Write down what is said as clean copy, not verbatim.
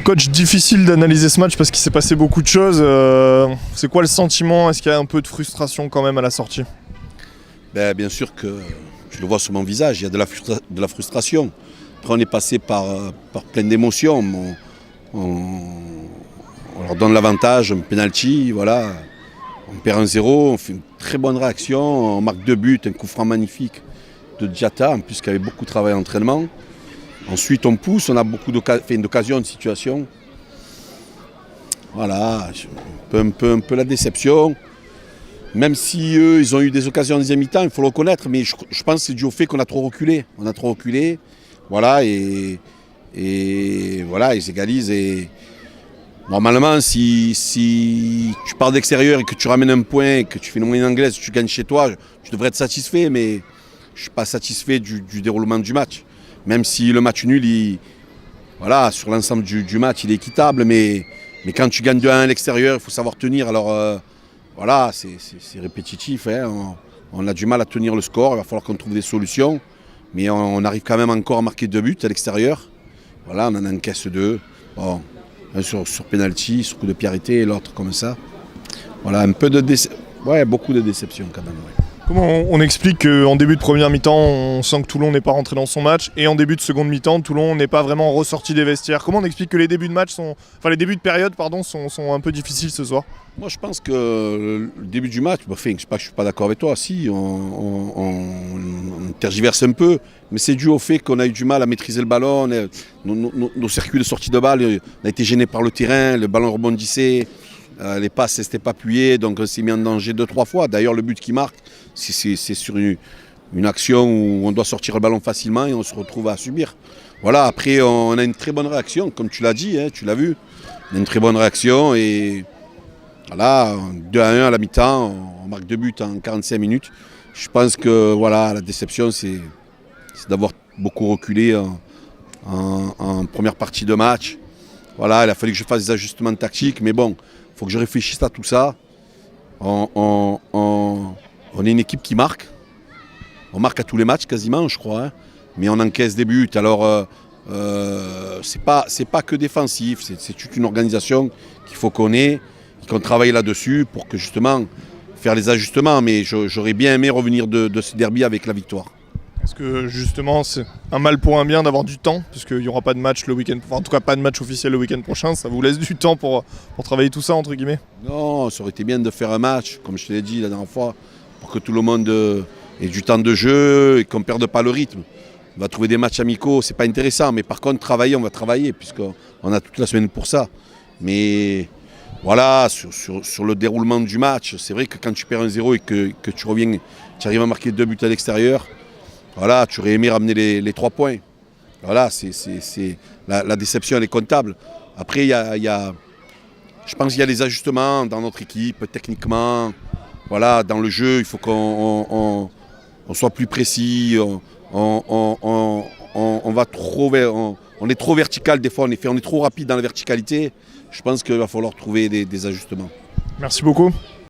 Coach, difficile d'analyser ce match parce qu'il s'est passé beaucoup de choses. C'est quoi le sentiment? Est-ce qu'il y a un peu de frustration quand même à la sortie? Bien sûr que je le vois sur mon visage, il y a de la frustration. Après, on est passé par plein d'émotions. On leur donne l'avantage, un penalty, voilà. On perd 1-0, on fait une très bonne réaction, on marque 2 buts, un coup franc magnifique de Diatta, en plus qui avait beaucoup travaillé en entraînement. Ensuite on pousse, on a beaucoup d'occasions, de situations. Voilà, un peu la déception. Même si eux, ils ont eu des occasions en deuxième mi-temps, il faut le reconnaître, mais je pense que c'est dû au fait qu'on a trop reculé. On a trop reculé, voilà, et voilà, ils égalisent. Et normalement, si tu pars d'extérieur et que tu ramènes un point, et que tu fais une moyenne anglaise, tu gagnes chez toi, tu devrais être satisfait, mais je ne suis pas satisfait du déroulement du match. Même si le match nul, voilà, sur l'ensemble du match, il est équitable, mais quand tu gagnes 2-1 à l'extérieur, il faut savoir tenir. Alors voilà, c'est répétitif, hein. On a du mal à tenir le score, il va falloir qu'on trouve des solutions, mais on arrive quand même encore à marquer 2 buts à l'extérieur. Voilà, on en encaisse 2. Bon. Un sur penalty, sur coup de pied arrêté et l'autre comme ça. Voilà, beaucoup de déception quand même. Ouais. Comment on explique qu'en début de première mi-temps, on sent que Toulon n'est pas rentré dans son match et en début de seconde mi-temps, Toulon n'est pas vraiment ressorti des vestiaires? Comment on explique que les débuts de période sont un peu difficiles ce soir? Moi je pense que le début du match, je ne suis pas d'accord avec toi, si, on tergiverse un peu, mais c'est dû au fait qu'on a eu du mal à maîtriser le ballon, nos circuits de sortie de balle, on a été gênés par le terrain, le ballon rebondissait, les passes ne s'étaient pas appuyées, donc on s'est mis en danger 2-3 fois. D'ailleurs le but qui marque, c'est sur une action où on doit sortir le ballon facilement et on se retrouve à subir. Voilà, après on a une très bonne réaction, comme tu l'as dit, hein, tu l'as vu, on a une très bonne réaction et voilà, 2-1 à la mi-temps, on marque 2 buts en 45 minutes. Je pense que voilà, la déception, c'est d'avoir beaucoup reculé en première partie de match. Voilà, il a fallu que je fasse des ajustements tactiques, mais bon, il faut que je réfléchisse à tout ça. On est une équipe qui marque. On marque à tous les matchs quasiment, je crois, hein, mais on encaisse des buts. Alors, c'est pas que défensif, c'est toute une organisation qu'il faut qu'on ait, qu'on travaille là-dessus pour que justement faire les ajustements. Mais j'aurais bien aimé revenir de ce derby avec la victoire. Est-ce que justement c'est un mal pour un bien d'avoir du temps, puisqu'il n'y aura pas de match le week-end, enfin, en tout cas pas de match officiel le week-end prochain, ça vous laisse du temps pour travailler tout ça entre guillemets? Non, ça aurait été bien de faire un match, comme je te l'ai dit la dernière fois, pour que tout le monde ait du temps de jeu et qu'on ne perde pas le rythme. On va trouver des matchs amicaux, c'est pas intéressant, mais par contre travailler, on va travailler, puisqu'on a toute la semaine pour ça. Mais voilà, sur le déroulement du match, c'est vrai que quand tu perds 1-0 et que tu reviens, tu arrives à marquer 2 buts à l'extérieur, voilà, tu aurais aimé ramener les 3 points. Voilà, la déception, elle est comptable. Après, je pense qu'il y a des ajustements dans notre équipe, techniquement. Voilà, dans le jeu, il faut qu'on soit plus précis. On est trop vertical des fois, on est trop rapide dans la verticalité. Je pense qu'il va falloir trouver des ajustements. Merci beaucoup.